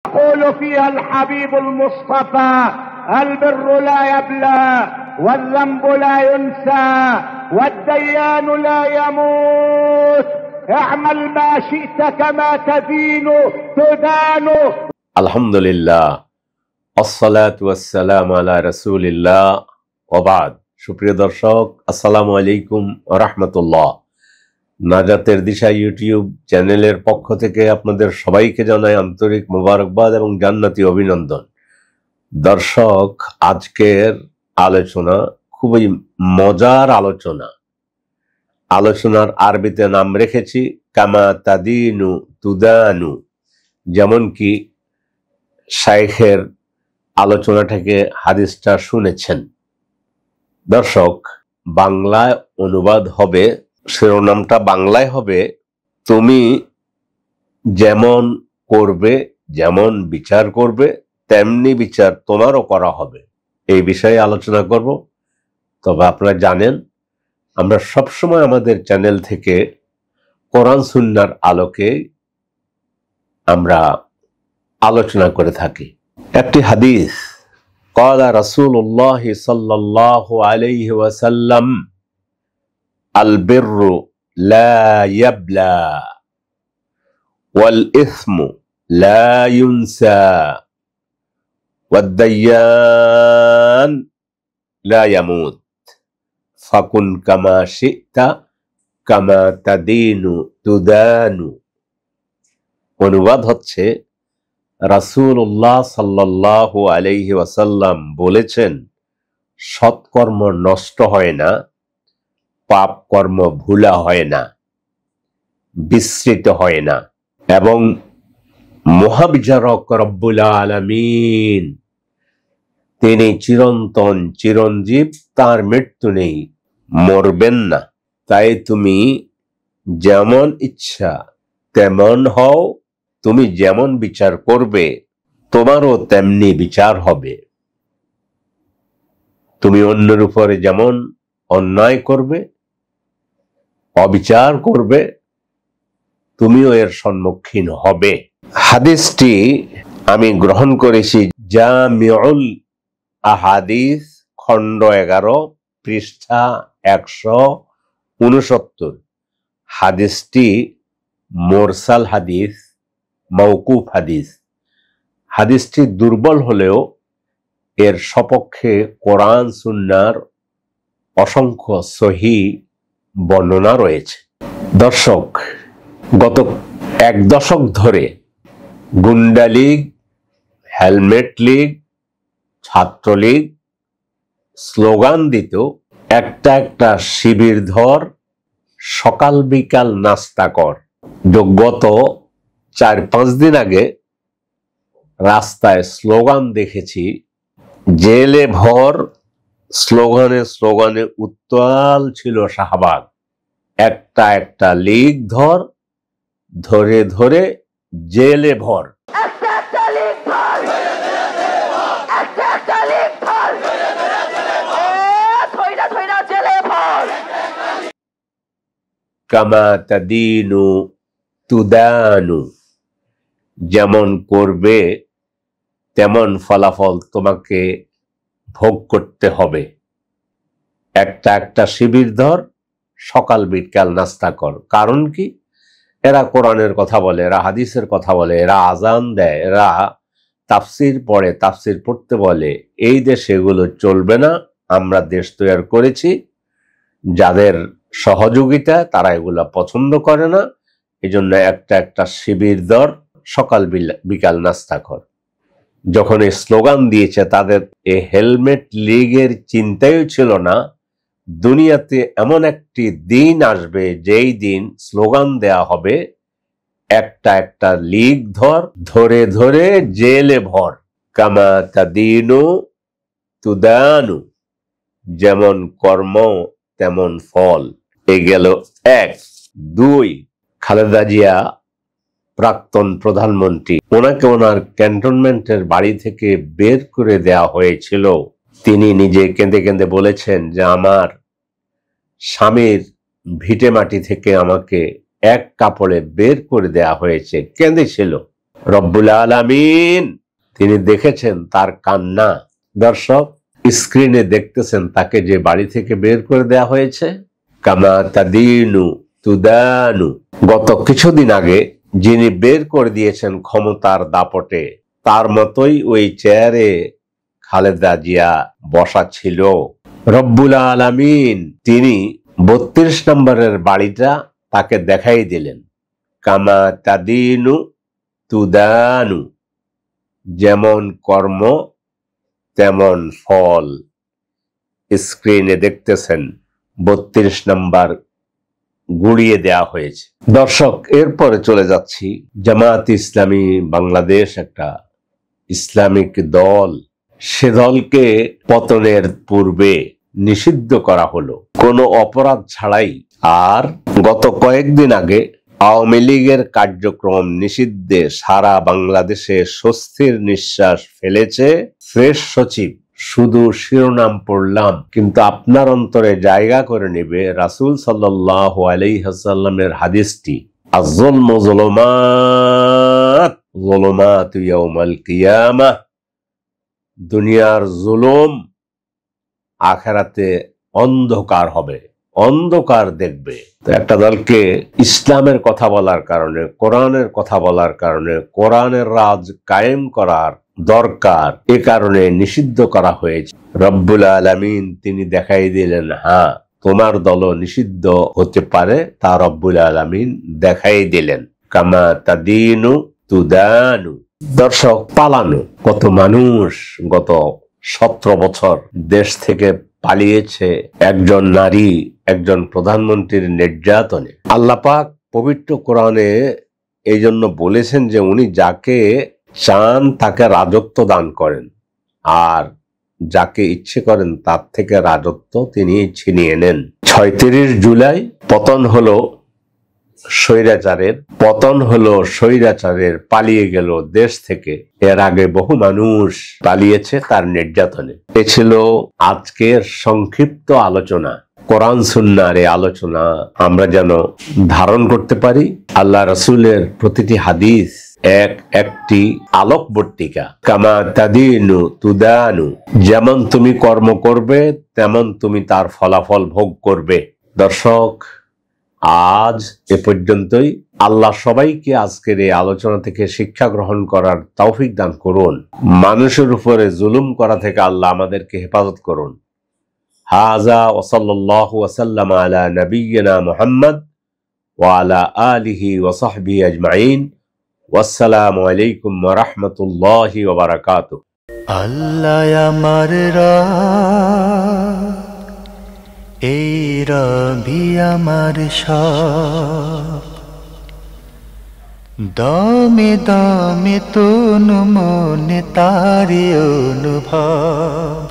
يقول فيها الحبيب المصطفى: البر لا يبلى والذنب لا ينسى والديان لا يموت اعمل ما شئت كما تدين تدان। আলহামদুলিল্লাহ, আসসালাতু ওয়াসসালামু আলা রাসূলিল্লাহ ওয়া বা'দ। সুপ্রিয় দর্শক, আসসালামু আলাইকুম ওয়া রাহমাতুল্লাহ। নাজাতের দিশা ইউটিউব চ্যানেলের পক্ষ থেকে আপনাদের সবাইকে জানাই আন্তরিক মোবারকবাদ এবং জান্নাতি অভিনন্দন। দর্শক, আজকের আলোচনা খুবই মজার আলোচনার আরবিতে নাম রেখেছি কামা তাদিনু তুদানু। যেমন কি শাইখের আলোচনা থেকে হাদিসটা শুনেছেন। দর্শক, বাংলায় অনুবাদ হবে, শিরোনামটা বাংলায় হবে, তুমি যেমন করবে, যেমন বিচার করবে তেমনি বিচার তোমারও করা হবে। এই বিষয়ে আলোচনা করব। তবে আপনারা জানেন, আমরা সবসময় আমাদের চ্যানেল থেকে কোরআন সুন্নাহর আলোকে আমরা আলোচনা করে থাকি। একটি হাদিস, ক্বালা রাসূলুল্লাহ সাল্লাল্লাহু আলাইহি ওয়াসাল্লাম, আল বিররু লা ইয়াবলা ওয়াল ইসমু লা ইউনসা ওয়াদ দাইয়ান লা ইয়ামুত ফাকুন কামা শি'তা কামা তাদিনু তুদানু। অনুবাদ হচ্ছে, রাসূলুল্লাহ সাল্লাল্লাহু আলাইহি ওয়াসাল্লাম বলেছেন, সৎকর্ম নষ্ট হয় না, পাপ কর্ম ভুলা হয় না, বিস্মৃত হয় না, এবং মহাবিচারক রব্বুল আলামিন তিনি চিরন্তন চিরঞ্জীব, তার মৃত্যু নেই, মরবেন না। তাই তুমি যেমন ইচ্ছা তেমন হও, তুমি যেমন বিচার করবে তোমারও তেমনি বিচার হবে। তুমি অন্যের উপরে যেমন অন্যায় করবে, অবিচার করবে, তুমিও এর সম্মুখীন হবে। হাদিসটি আমি গ্রহণ করেছি জামিউল আহাদিস, খণ্ড 11, পৃষ্ঠা 169। হাদিসটি মুরসাল হাদিস, মওকুফ হাদিস। হাদিসটি দুর্বল হলেও এর সপক্ষে কোরআন সুন্নাহর অসংখ্য সহিহ বর্ণনা রয়েছে। দর্শক, গত এক দশক ধরে গুন্ডা লীগ, হেলমেট লীগ, ছাত্রলীগ স্লোগান দিত, একটা একটা শিবির ধর, সকাল বিকাল নাস্তা কর। গত 4-5 দিন আগে রাস্তায় স্লোগান দেখেছি, জেলে ভর। স্লোগানে স্লোগানে উত্তাল ছিল শাহবাগ। একটা একটা লীগ ধর, ধরে ধরে জেলে ভর। কামা তাদিনু তুদানু, যেমন করবে তেমন ফলাফল তোমাকে ভোগ করতে হবে। একটা একটা শিবির ধর, সকাল বিকাল নাস্তা কর। কারণ কি? এরা কোরআনের কথা বলে, এরা হাদিসের কথা বলে, এরা আজান দেয়, এরা তাফসির পড়ে, তাফসির পড়তে বলে। এই দেশে এগুলো চলবে না। আমরা দেশ তৈরি করেছি, যাদের সহযোগিতা তারা এগুলা পছন্দ করে না। এই জন্য একটা একটা শিবির ধর, সকাল বিকাল নাস্তা কর। যখন এই স্লোগান দিয়েছে, তাদের এই হেলমেট লীগের চিন্তাও ছিল না দুনিয়াতে এমন একটি দিন আসবে যেই দিন স্লোগান দেয়া হবে, একটা একটা লীগ ধর, ধরে ধরে জেলে ভর। কামা তাদিনু তুদানু, যেমন কর্ম তেমন ফল। এই গেল 1। 2, খালেদা জিয়া প্রাক্তন প্রধানমন্ত্রী, ওনাকে ওনার ক্যান্টনমেন্টের বাড়ি থেকে বের করে দেয়া হয়েছিল। তিনি নিজে কেঁদে কেঁদে বলেছেন যে আমার স্বামীর ভিটে মাটি থেকে আমাকে এক কাপড়ে বের করে দেয়া হয়েছে। কেঁদেছিল। রব্বুল আলামিন তিনি দেখেছেন তার কান্না। দর্শক, স্ক্রিনে দেখতেছেন তাকে যে বাড়ি থেকে বের করে দেয়া হয়েছে। কামা তাদিনু তুদানু। গত কিছুদিন আগে যিনি বের করে দিয়েছেন ক্ষমতার দাপটে, তার মতোই ওই চেয়ারে খালেদা জিয়া বসা ছিল। রব্বুল আলামিন তিনি 32 নম্বরের বাড়িটা তাকে দেখাই দিলেন। কামা তাদিনু তুদানু, যেমন কর্ম তেমন ফল। স্ক্রিনে দেখতেছেন 32 নম্বর গুড়িয়ে দেয়া হয়েছে। দর্শক, এরপরে চলে যাচ্ছি, জামায়াত ইসলামী বাংলাদেশ একটা ইসলামিক দল। সে দলকে পতনের পূর্বে নিষিদ্ধ করা হলো কোনো অপরাধ ছাড়াই। আর গত কয়েকদিন আগে আওয়ামী লীগের কার্যক্রম নিষিদ্ধে সারা বাংলাদেশে স্বস্তির নিঃশ্বাস ফেলেছে ফ্রেশ সচিব। শুধু শিরোনাম পড়লাম, কিন্তু আপনার অন্তরে জায়গা করে নেবে রাসূল সাল্লাল্লাহু আলাইহি ওয়াসাল্লামের হাদিসটি, আয-যুলমু যুলুমাত যুলুমাতু ইয়াউমাল কিয়ামাহ। দুনিয়ার জুলুম আখিরাতে অন্ধকার হবে, অন্ধকার দেখবে। তো একটা দলকে ইসলামের কথা বলার কারণে, কোরআনের কথা বলার কারণে, কোরআনের রাজ কায়েম করার দরকার, এ কারণে নিষিদ্ধ করা হয়েছে। রব্বুল আলামিন তিনি দেখাই দিলেন, হ্যাঁ তোমার দলও নিষিদ্ধ হতে পারে, তা রব্বুল আলামিন দেখাই দিলেন। কামা তাদিনু তুদানু। দর্শক, পালানো কত মানুষ গত 17 বছর দেশ থেকে পালিয়েছে একজন নারী, একজন প্রধানমন্ত্রীর নির্যাতনে। আল্লাহ পাক পবিত্র কোরআনে এই জন্য বলেছেন যে উনি যাকে চান তাকে রাজত্ব দান করেন, আর যাকে ইচ্ছে করেন তার থেকে রাজত্ব তিনি ছিনিয়ে নেন। 36 জুলাই পতন হলো স্বৈরাচারের, পালিয়ে গেল দেশ থেকে। এর আগে বহু মানুষ পালিয়েছে তার নির্যাতনে। এ ছিল আজকের সংক্ষিপ্ত আলোচনা। কোরআন সুন্নাহর এই আলোচনা আমরা যেন ধারণ করতে পারি। আল্লাহ রাসূলের প্রতিটি হাদিস একটি আলোকবর্তিকা। কামা তাদিনু তুদানু, যেমন তুমি কর্ম করবে তেমন তুমি তার ফলাফল ভোগ করবে। দর্শক, আজ এ পর্যন্তই। আল্লাহ সবাইকে আজকের এই আলোচনা থেকে শিক্ষা গ্রহণ করার তৌফিক দান করুন। মানুষের উপরে জুলুম করা থেকে আল্লাহ আমাদেরকে হেফাজত করুন। হাযা ওয়া সাল্লাল্লাহু ওয়া সাল্লামা আলা নাবিয়্যিনা মুহাম্মদ ওয়া আলা আলিহি ওয়া সাহবিহি আজমাইন। ওয়াসসালামু আলাইকুম ওয়া রাহমাতুল্লাহি ওয়া বারাকাতুহু। আল্লাহ আমার রাত, এই রবি আমার সব, দমে দমে তনু মনে তারি অনুভব।